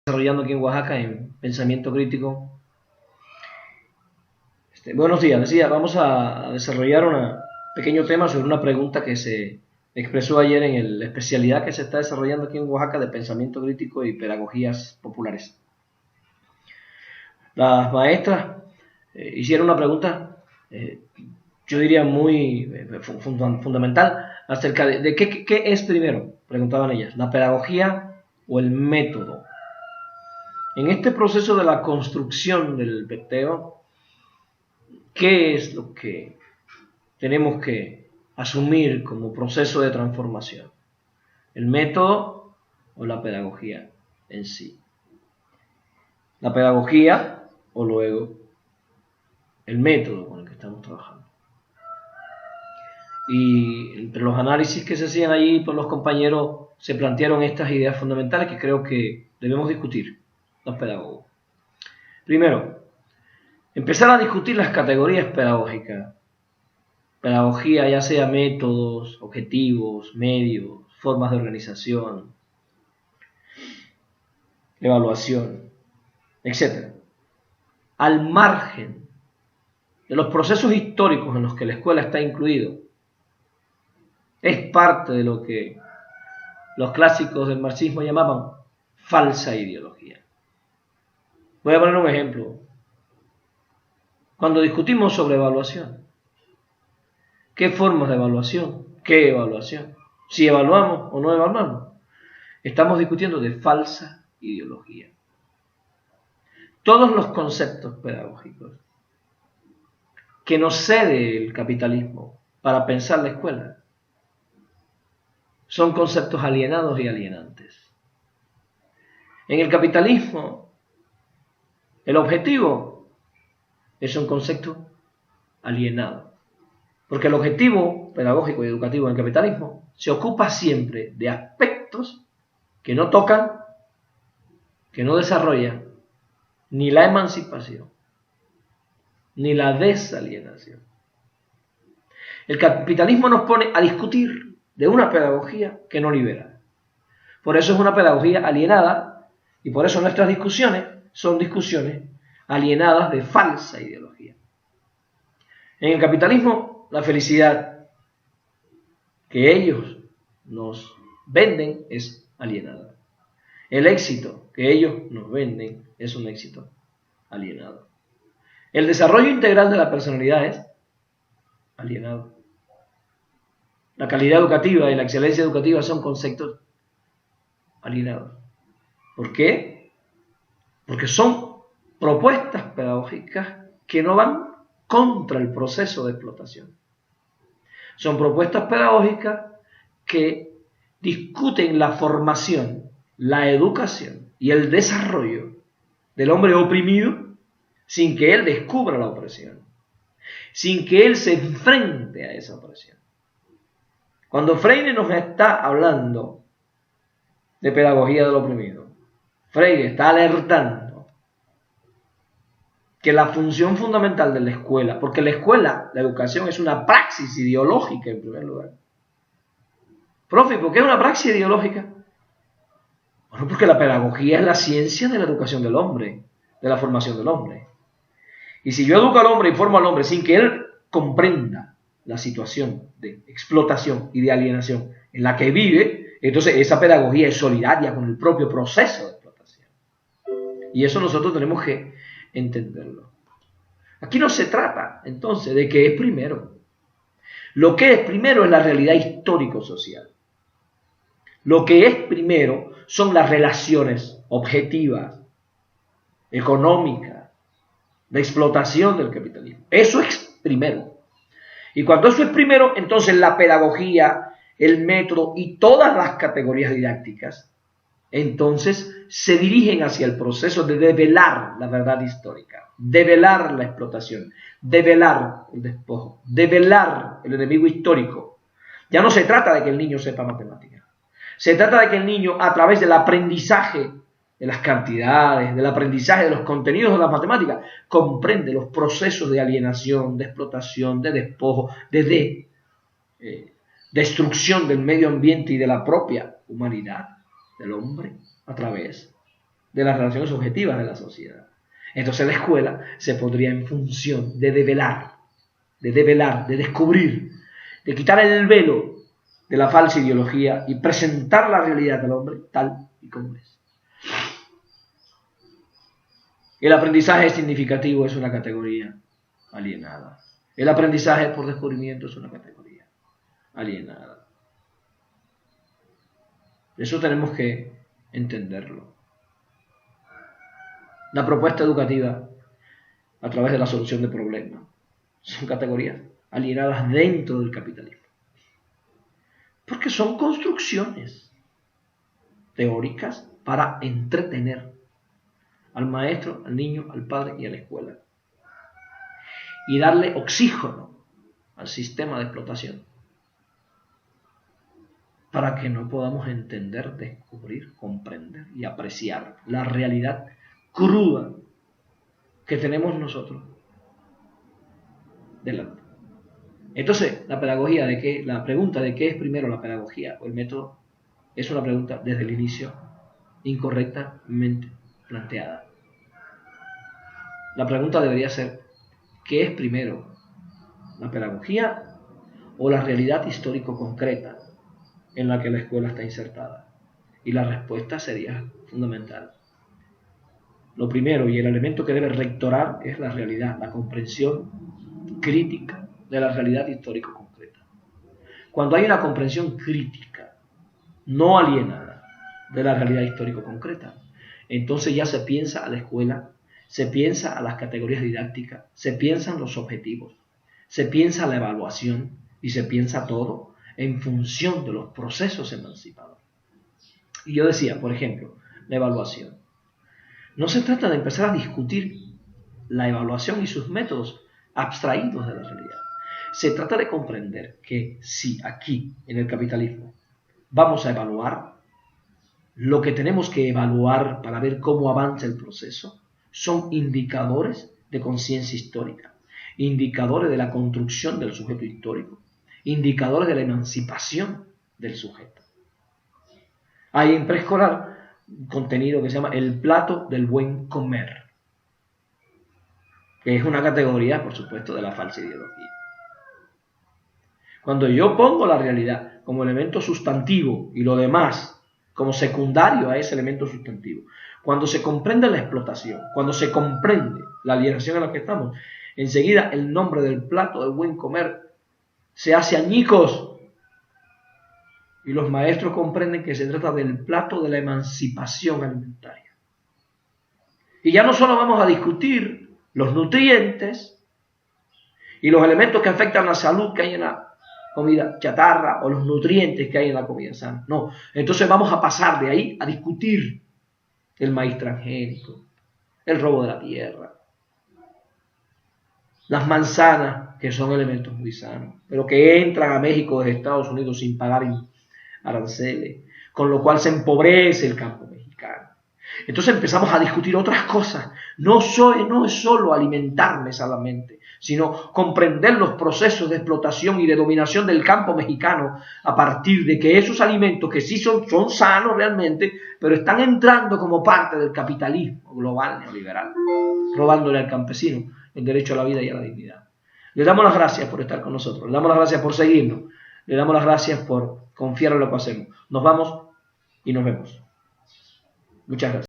Desarrollando aquí en Oaxaca en Pensamiento Crítico. Buenos días, decía, vamos a desarrollar un pequeño tema sobre una pregunta que se expresó ayer en la especialidad que se está desarrollando aquí en Oaxaca de Pensamiento Crítico y Pedagogías Populares. Las maestras hicieron una pregunta, yo diría muy fundamental, acerca de qué es primero, preguntaban ellas, la pedagogía o el método. En este proceso de la construcción del PTO, ¿qué es lo que tenemos que asumir como proceso de transformación? ¿El método o la pedagogía en sí? La pedagogía o luego el método con el que estamos trabajando. Y entre los análisis que se hacían allí por los compañeros se plantearon estas ideas fundamentales que creo que debemos discutir los pedagogos. Primero, empezar a discutir las categorías pedagógicas. Pedagogía, ya sea métodos, objetivos, medios, formas de organización, evaluación, etc. Al margen de los procesos históricos en los que la escuela está incluido, es parte de lo que los clásicos del marxismo llamaban falsa ideología. Voy a poner un ejemplo. Cuando discutimos sobre evaluación, ¿qué formas de evaluación? ¿Qué evaluación? Si evaluamos o no evaluamos. Estamos discutiendo de falsa ideología. Todos los conceptos pedagógicos que nos cede el capitalismo para pensar la escuela son conceptos alienados y alienantes. En el capitalismo, el objetivo es un concepto alienado, porque el objetivo pedagógico y educativo en el capitalismo se ocupa siempre de aspectos que no tocan, que no desarrollan ni la emancipación, ni la desalienación. El capitalismo nos pone a discutir de una pedagogía que no libera. Por eso es una pedagogía alienada y por eso nuestras discusiones son discusiones alienadas de falsa ideología. En el capitalismo, la felicidad que ellos nos venden es alienada. El éxito que ellos nos venden es un éxito alienado. El desarrollo integral de la personalidad es alienado. La calidad educativa y la excelencia educativa son conceptos alienados. ¿Por qué? Porque son propuestas pedagógicas que no van contra el proceso de explotación. Son propuestas pedagógicas que discuten la formación, la educación y el desarrollo del hombre oprimido sin que él descubra la opresión, sin que él se enfrente a esa opresión. Cuando Freire nos está hablando de pedagogía del oprimido, Freire está alertando que la función fundamental de la escuela, porque la escuela, la educación es una praxis ideológica en primer lugar. Profe, ¿por qué es una praxis ideológica? Bueno, porque la pedagogía es la ciencia de la educación del hombre, de la formación del hombre. Y si yo educo al hombre y formo al hombre sin que él comprenda la situación de explotación y de alienación en la que vive, entonces esa pedagogía es solidaria con el propio proceso de explotación. Y eso nosotros tenemos que entenderlo. Aquí no se trata, entonces, de qué es primero. Lo que es primero es la realidad histórico-social. Lo que es primero son las relaciones objetivas, económicas, de explotación del capitalismo. Eso es primero. Y cuando eso es primero, entonces la pedagogía, el método y todas las categorías didácticas, entonces se dirigen hacia el proceso de develar la verdad histórica, develar la explotación, develar el despojo, develar el enemigo histórico. Ya no se trata de que el niño sepa matemáticas. Se trata de que el niño, a través del aprendizaje de las cantidades, del aprendizaje de los contenidos de las matemáticas, comprende los procesos de alienación, de explotación, de despojo, de destrucción del medio ambiente y de la propia humanidad del hombre a través de las relaciones objetivas de la sociedad. Entonces la escuela se pondría en función de develar, de descubrir, de quitar el velo de la falsa ideología y presentar la realidad del hombre tal y como es. El aprendizaje significativo es una categoría alienada. El aprendizaje por descubrimiento es una categoría alienada. Eso tenemos que entenderlo. La propuesta educativa a través de la solución de problemas son categorías alienadas dentro del capitalismo. Porque son construcciones teóricas para entretener al maestro, al niño, al padre y a la escuela. Y darle oxígeno al sistema de explotación para que no podamos entender, descubrir, comprender y apreciar la realidad cruda que tenemos nosotros delante. Entonces, la pregunta de qué es primero la pedagogía o el método es una pregunta desde el inicio incorrectamente planteada. La pregunta debería ser, ¿qué es primero? ¿La pedagogía o la realidad histórico concreta en la que la escuela está insertada? Y la respuesta sería fundamental. Lo primero y el elemento que debe rectorar es la realidad, la comprensión crítica de la realidad histórico concreta. Cuando hay una comprensión crítica, no alienada, de la realidad histórico concreta, entonces ya se piensa a la escuela, se piensa a las categorías didácticas, se piensan los objetivos, se piensa la evaluación y se piensa todo en función de los procesos emancipadores. Y yo decía, por ejemplo, la evaluación. No se trata de empezar a discutir la evaluación y sus métodos abstraídos de la realidad. Se trata de comprender que si aquí, en el capitalismo, vamos a evaluar, lo que tenemos que evaluar para ver cómo avanza el proceso son indicadores de conciencia histórica, indicadores de la construcción del sujeto histórico, indicadores de la emancipación del sujeto. Hay en preescolar un contenido que se llama el plato del buen comer, que es una categoría, por supuesto, de la falsa ideología. Cuando yo pongo la realidad como elemento sustantivo y lo demás como secundario a ese elemento sustantivo, cuando se comprende la explotación, cuando se comprende la alienación en la que estamos, enseguida el nombre del plato del buen comer se hace añicos y los maestros comprenden que se trata del plato de la emancipación alimentaria. Y ya no solo vamos a discutir los nutrientes y los elementos que afectan la salud que hay en la comida chatarra o los nutrientes que hay en la comida sana. No, entonces vamos a pasar de ahí a discutir el maíz transgénico, el robo de la tierra, las manzanas, que son elementos muy sanos, pero que entran a México desde Estados Unidos sin pagar aranceles, con lo cual se empobrece el campo mexicano. Entonces empezamos a discutir otras cosas. No es solo alimentarme solamente, sino comprender los procesos de explotación y de dominación del campo mexicano a partir de que esos alimentos que sí son sanos realmente, pero están entrando como parte del capitalismo global neoliberal, robándole al campesino el derecho a la vida y a la dignidad. Le damos las gracias por estar con nosotros, le damos las gracias por seguirnos, le damos las gracias por confiar en lo que hacemos. Nos vamos y nos vemos. Muchas gracias.